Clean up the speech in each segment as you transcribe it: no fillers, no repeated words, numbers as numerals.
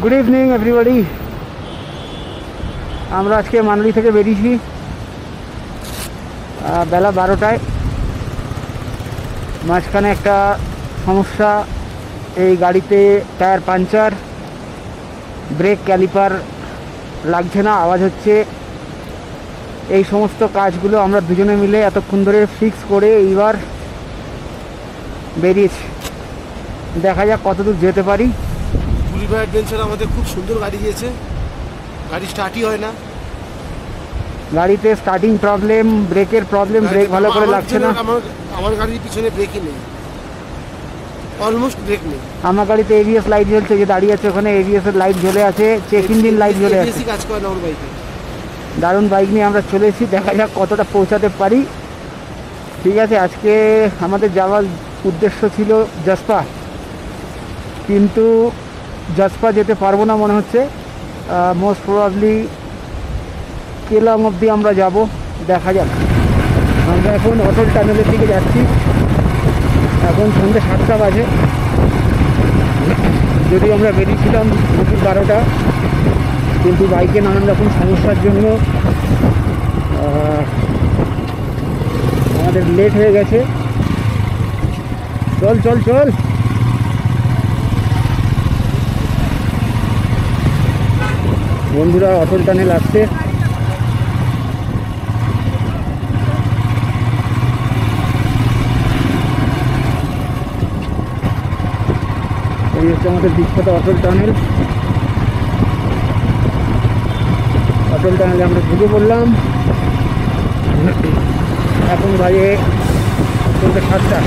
Good evening everybody. আমরা আজকে মানালি থেকে বেরিয়েছি বেলা 12টায়। মাঝখানে একটা সমস্যা, এই গাড়িতে টায়ার পাঞ্চার, ব্রেক ক্যালিপার লাগছে না, আওয়াজ হচ্ছে। এই সমস্ত কাজগুলো আমরা দুজনে মিলে এতক্ষণ ধরে ফিক্স করে এইবার বেরিয়েছি। দেখা যাক কতদূর যেতে পারি। বুলিভার অ্যাডভেঞ্চার আমাদের খুব সুন্দর গাড়ি দিয়েছে, গাড়ি স্টার্টই হয় না। গাড়িতে স্টার্টিং প্রবলেম, ব্রেকের প্রবলেম, ব্রেক ভালো করে লাগছে না। আমার গাড়ির পিছনে ব্রেকই নেই, অলমোস্ট ব্রেক নেই। আমার গাড়িতে এবিএস লাইট জ্বলছে, যে দাঁড়িয়ে আছে ওখানে এবিএস এর লাইট জ্বলে আছে, চেক ইঞ্জিন লাইট জ্বলে আছে। কাজ করে না ওর বাইকে। দারুণ বাইক নিয়ে আমরা চলে এসেছি, দেখা যাক কতটা পৌঁছাতে পারি। ঠিক আছে, আজকে আমাদের যাওয়ার উদ্দেশ্য ছিল জাসপা, কিন্তু জাসপা যেতে পারবো না মনে হচ্ছে। মোস্ট প্রবাবলি কেলং অবধি আমরা যাব, দেখা যাক। আমরা এখন অটল টানেলের দিকে যাচ্ছি। এখন সন্ধ্যে 7টা বাজে, যদি আমরা বেরিয়েছিলাম দুপুর 12টা, কিন্তু বাইকে নানান রকম সমস্যার জন্য আমাদের লেট হয়ে গেছে। চল চল চল। বন্ধুরা অটল টানেল আসছে। এই হচ্ছে আমাদের বিখ্যাত অটল টানেল। অটল টানেলে আমরা ঢুকে পড়লাম। এখন বাজে 7টা।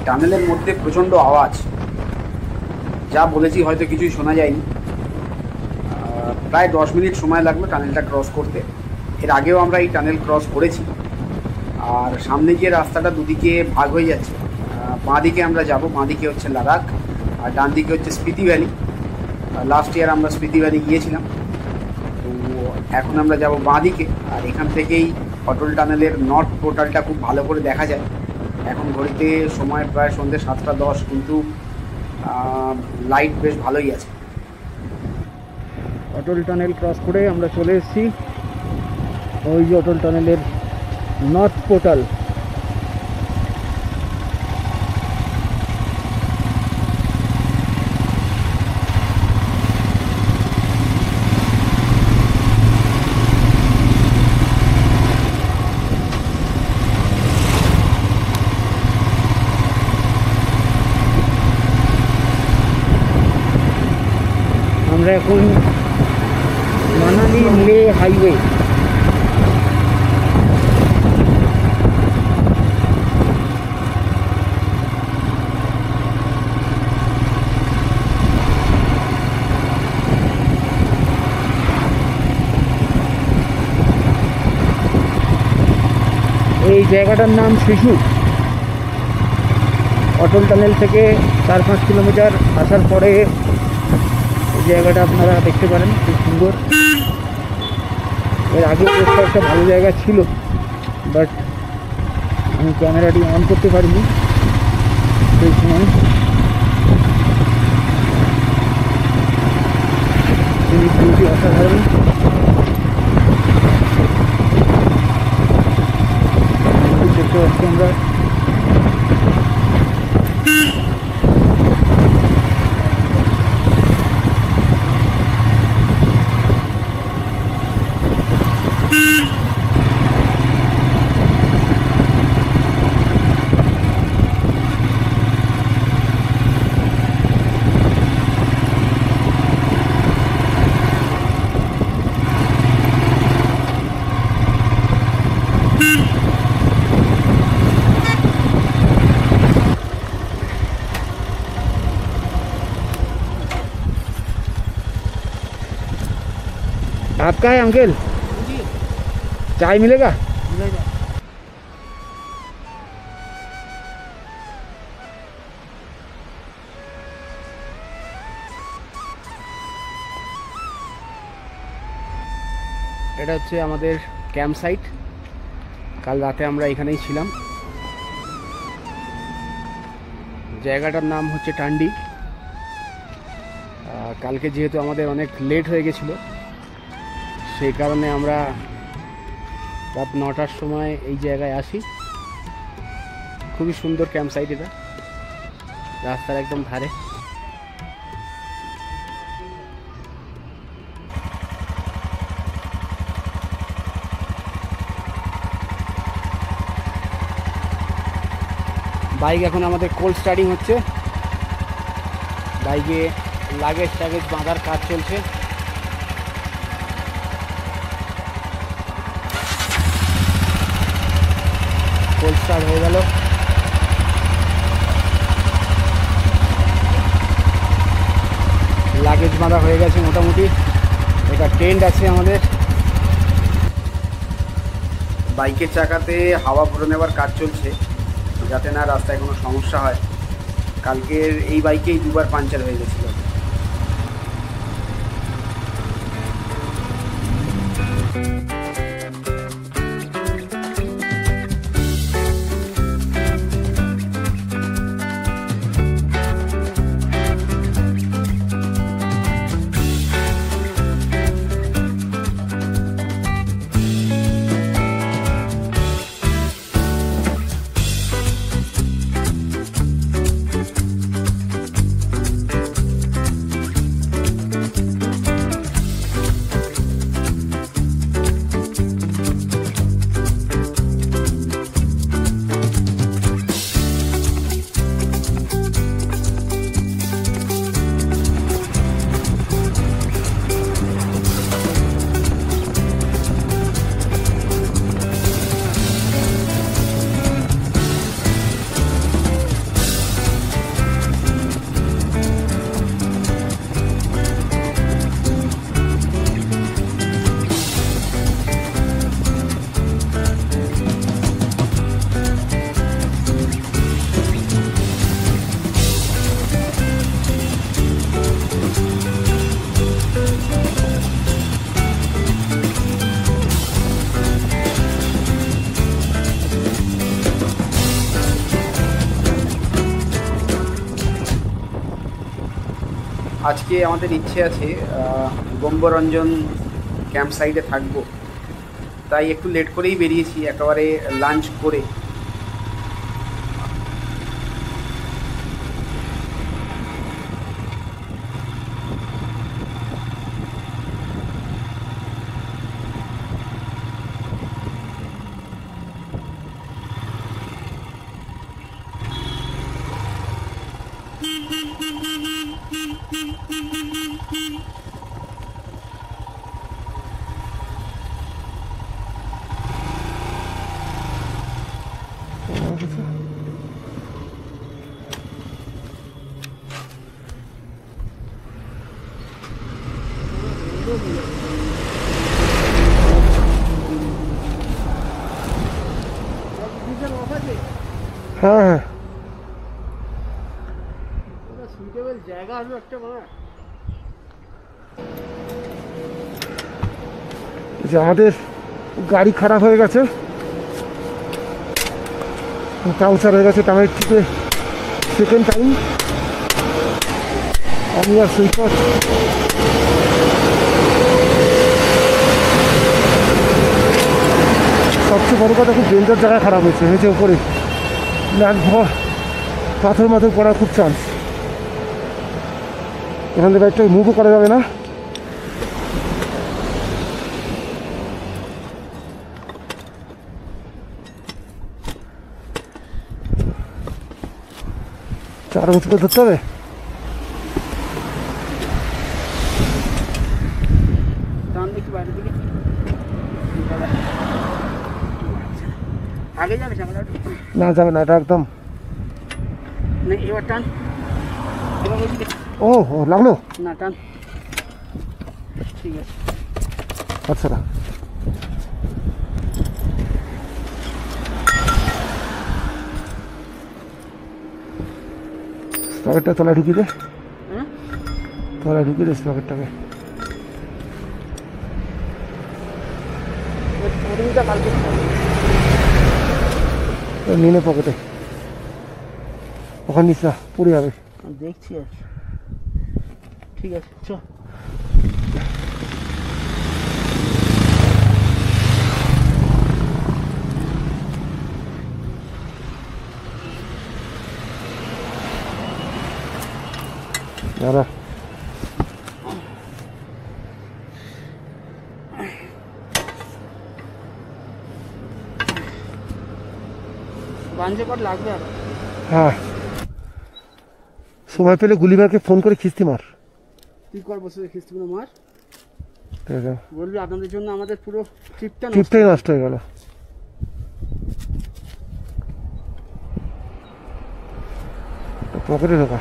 টানেলের মধ্যে প্রচণ্ড আওয়াজ, যা বলেছি হয়তো কিছুই শোনা যায়নি। প্রায় 10 মিনিট সময় লাগলো টানেলটা ক্রস করতে। এর আগেও আমরা এই টানেল ক্রস করেছি। আর সামনে যে রাস্তাটা দুদিকে ভাগ হয়ে যাচ্ছে, বাঁ দিকে আমরা যাব, বাঁ দিকে হচ্ছে লাদাখ আর ডান দিকে হচ্ছে স্পিতি ভ্যালি। লাস্ট ইয়ার আমরা স্পিতি ভ্যালি গিয়েছিলাম, তো এখন আমরা যাব বাঁ দিকে। আর এখান থেকেই অটল টানেলের নর্থ পোর্টালটা খুব ভালো করে দেখা যায়। এখন ঘড়িতে সময় প্রায় সন্ধ্যে 7টা 10, কিন্তু লাইট বেশ ভালোই আছে। অটল টানেল ক্রস করে আমরা চলে এসেছি ওই যে অটল টানেলের নর্থ পোর্টাল। আমরা এখন মানালি লে হাইওয়ে, এই জায়গাটার নাম শিশু। অটল টানেল থেকে 4-5 কিলোমিটার আসার পরে এই জায়গাটা আপনারা দেখতে পারেন, খুব সুন্দর। এর আগে বেশ একটা ভালো জায়গা ছিল, বাট আমি ক্যামেরাটি অন করতে পারিনি সেই সময়। জিনিসগুলি অসাধারণ। দেখতে পাচ্ছি আমরা आपका है अंकल, चाय मिलेगा? এটা হচ্ছে আমাদের ক্যাম্প সাইট। কাল রাতে আমরা এখানেই ছিলাম। জায়গাটার নাম হচ্ছে টান্ডি। কালকে যেহেতু আমাদের অনেক লেট হয়ে গেছিলো, সেই কারণে আমরা রাত 9টার সময় এই জায়গায় আসি। খুবই সুন্দর ক্যাম্প সাইট এটা, রাস্তার একদম ধারে। বাইক এখন আমাদের কোল্ড স্টার্টিং হচ্ছে। বাইকে লাগেজ টাগেজ বাঁধার কাজ চলছে। কোল্ড স্টার্ট হয়ে গেল। লাগেজ বাঁধা হয়ে গেছে মোটামুটি। এটা টেন্ট আছে আমাদের। বাইকের চাকাতে হাওয়া ভরে নেওয়ার কাজ চলছে, যাতে না রাস্তায় কোনো সমস্যা হয়। কালকের এই বাইকেই দুবার পাঞ্চার হয়ে গেছিলো। আজকে আমাদের ইচ্ছে আছে গম্বরঞ্জন ক্যাম্প সাইটে থাকবো, তাই একটু লেট করেই বেরিয়েছি, একেবারে লাঞ্চ করে। হ্যাঁ হ্যাঁ, সুইটেবল জায়গা হলো একটা। যে আমাদের গাড়ি খারাপ হয়ে গেছে, পাংচার হয়ে গেছে টানের টিপে সেকেন্ড টাইম। আমি আর সৈকত সবচেয়ে বড় কথা খুব ডেঞ্জার জায়গায় খারাপ হয়েছে উপরে পাথর মাথর পড়ার খুব চান্স। এখান থেকে একটা মুভও করা যাবে না। চার বছর ধরতে হবে। না যাবে না, এটা একদম ও লাগলো না, টান। ঠিক আছে, আচ্ছা স্পকেটটা তলায় ঢুকিয়ে দে, তলায় ঢুকিয়ে দে স্পকেটটাকে। নিনে পকেটে ওখানে নিস না, পুড়ে যাবে। দেখছি আর ঠিক আছে, চ। দাঁড়া, বাঞ্জে কর লাগবে আর। হ্যাঁ, সময় পেলে গুলিবারকে ফোন করে খিস্তি মার। তুই কর, বসে খিস্তি করে মার। ঠিক আছে, বলবি আপনাদের জন্য আমাদের পুরো ট্রিপটাই নষ্ট হয়ে গেল। পকেটে ঢোকা।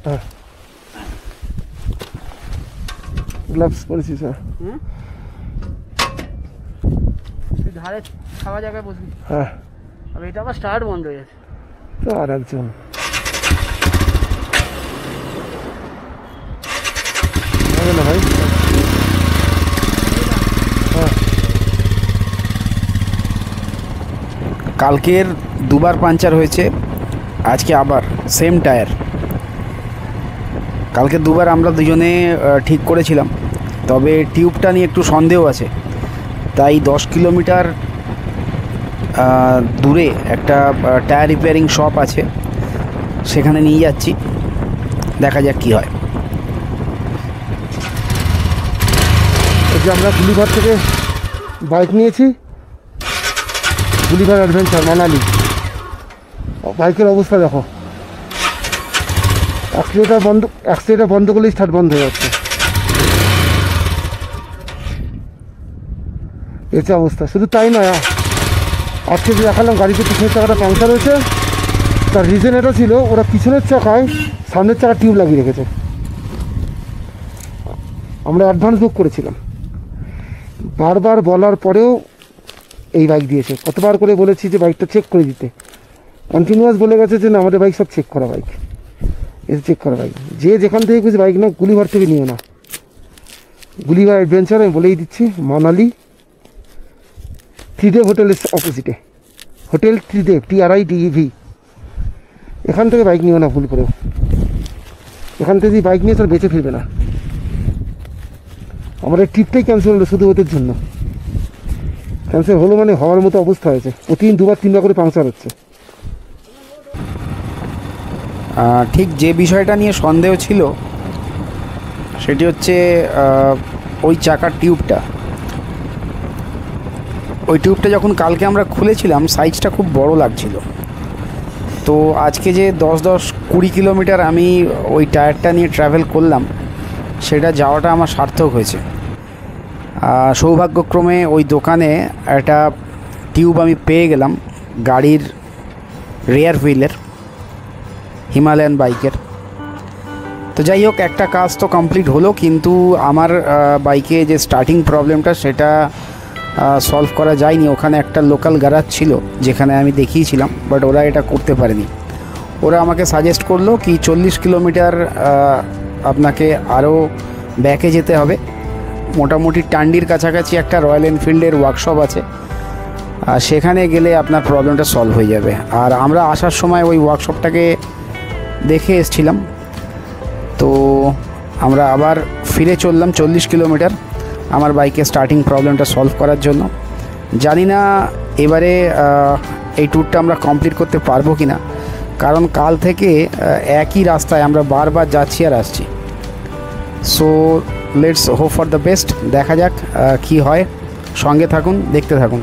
হ্যাঁ, গ্লাভস পরেছিস? তুই ধারে খাওয়া জায়গায় বসবি। হ্যাঁ, আর এটা আবার স্টার্ট বন্ধ হয়ে গেছে। তো আর একজন হবে না ভাই। হ্যাঁ, কালকের দুবার পাঞ্চার হয়েছে, আজকে আবার সেম টায়ার। কালকে দুবার আমরা দুজনে ঠিক করেছিলাম, তবে টিউবটা নিয়ে একটু সন্দেহ আছে, তাই 10 কিলোমিটার দূরে একটা টায়ার রিপেয়ারিং শপ আছে, সেখানে নিয়ে যাচ্ছি, দেখা যাক কী হয়। এই যে আমরা গুলিঘর থেকে বাইক নিয়েছি, গুলিঘর অ্যাডভেঞ্চার মানালি। বাইকের অবস্থা দেখো, অ্যাক্সিলেটার বন্ধ করলেই স্টার্ট বন্ধ হয়ে যাচ্ছে। এসে অবস্থা। শুধু তাই নয়, আজকে যে দেখালাম গাড়িতে পিছনের চাকাটা পাংচার হয়েছে, তার রিজন এটা ছিল ওরা পিছনের চাকায় সামনের চাকা টিউব লাগিয়ে রেখেছে। আমরা অ্যাডভান্স বুক করেছিলাম, বারবার বলার পরেও এই বাইক দিয়েছে। কতবার করে বলেছি যে বাইকটা চেক করে দিতে, কন্টিনিউয়াস বলে গেছে যে না আমাদের বাইক সব চেক করা বাইক, এসে চেক করা বাইক। যে যেখান থেকে কিছু বাইক না, গুলিঘর থেকে নিও না। গুলিঘর অ্যাডভেঞ্চার আমি বলেই দিচ্ছি, মানালি ত্রিদেব হোটেলের অপোজিটে, হোটেল ত্রিদেব, TRIDEV। এখান থেকে বাইক নিও না ভুল করেও। এখান থেকে যদি বাইক নিয়ে তার বেঁচে ফিরবে না। আমার এই ট্রিপটাই ক্যান্সেল হলো শুধু ওদের জন্য। ক্যান্সেল হলো মানে হওয়ার মতো অবস্থা হয়েছে। প্রতিদিন দুবার তিনবার করে পাংচার হচ্ছে। ঠিক যে বিষয়টা নিয়ে সন্দেহ ছিল সেটি হচ্ছে ওই চাকার টিউবটা। ওই টিউবটা যখন কালকে আমরা খুলেছিলাম, সাইজটা খুব বড় লাগছিল। তো আজকে যে 10-20 কিলোমিটার আমি ওই টায়ারটা নিয়ে ট্রাভেল করলাম, সেটা যাওয়াটা আমার সার্থক হয়েছে। সৌভাগ্যক্রমে ওই দোকানে একটা টিউব আমি পেয়ে গেলাম গাড়ির রেয়ার হুইলের। হিমালয়ান বাইকের। তো যাই হোক, একটা কাজ তো কমপ্লিট হলো, কিন্তু আমার বাইকে যে স্টার্টিং প্রবলেমটা সেটা সলভ করা যায়নি। ওখানে একটা লোকাল গ্যারাজ ছিল যেখানে আমি দেখিয়েছিলাম, বাট ওরা এটা করতে পারেনি। ওরা আমাকে সাজেস্ট করলো কি 40 কিলোমিটার আপনাকে আরও ব্যাকে যেতে হবে। মোটামুটি টান্ডির কাছাকাছি একটা রয়্যাল এনফিল্ডের ওয়ার্কশপ আছে, সেখানে গেলে আপনার প্রবলেমটা সলভ হয়ে যাবে। আর আমরা আসার সময় ওই ওয়ার্কশপটাকে দেখে এসেছিলাম। তো আমরা আবার ফিরে চললাম 40 কিলোমিটার আমার বাইকের স্টার্টিং প্রবলেমটা সলভ করার জন্য। জানি না এবারে এই ট্যুরটা আমরা কমপ্লিট করতে পারবো কি না, কারণ কাল থেকে একই রাস্তায় আমরা বারবার যাচ্ছি আর আসছি। So let's hope for the best. দেখা যাক কি হয়। সঙ্গে থাকুন, দেখতে থাকুন।